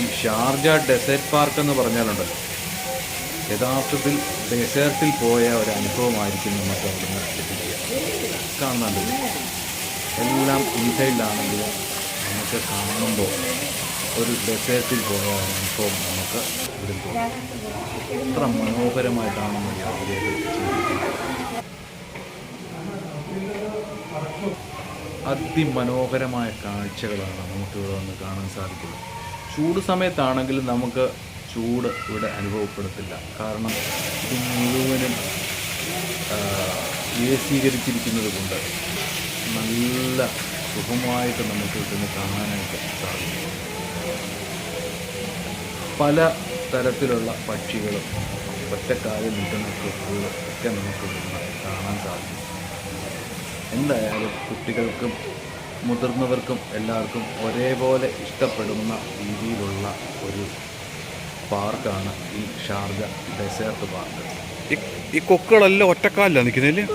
ഈ Sharjah desert park എന്ന് പറഞ്ഞാലുണ്ടല്ലോ, യഥാർത്ഥത്തിൽ ഡെസേർട്ടിൽ പോയ ഒരു അനുഭവമായിരിക്കും നമുക്ക് അവിടുന്ന് ലഭിക്കുക. കാണുന്നുണ്ട് എല്ലാം ഇൻസൈഡിലാണെങ്കിലും നമുക്ക് കാണുമ്പോൾ ഒരു ഡെസേർട്ടിൽ പോയ അനുഭവം നമുക്ക് ഇവിടെ തോന്നും. എത്ര മനോഹരമായിട്ടാണെന്ന് യാത്രകൾ അതിമനോഹരമായ കാഴ്ചകളാണ് നമുക്കിവിടെ വന്ന് കാണാൻ സാധിക്കുന്നത്. ചൂട് സമയത്താണെങ്കിലും നമുക്ക് ചൂട് ഇവിടെ അനുഭവപ്പെടത്തില്ല. കാരണം ഇത് മുഴുവനും ഏകീകരിച്ചിരിക്കുന്നത് കൊണ്ട് നല്ല സുഖമായിട്ട് നമുക്ക് ഇവിടുന്ന് കാണാനായിട്ട് സാധിക്കും. പല തരത്തിലുള്ള പക്ഷികളും ഒറ്റക്കാലിൽ നിൽക്കുന്ന കൊക്കുകളും ഒക്കെ നമുക്ക് ഇവിടുന്ന് കാണാൻ സാധിക്കും. എന്തായാലും കുട്ടികൾക്കും മുതിർന്നവർക്കും എല്ലാവർക്കും ഒരേപോലെ ഇഷ്ടപ്പെടുന്ന രീതിയിലുള്ള ഒരു പാർക്കാണ് ഈ ഷാർജ ഡെസേർട്ട് പാർക്ക്. ഈ കൊക്കുകളെല്ലാം ഒറ്റക്കാലിലാണ് നിൽക്കുന്നതിൽ.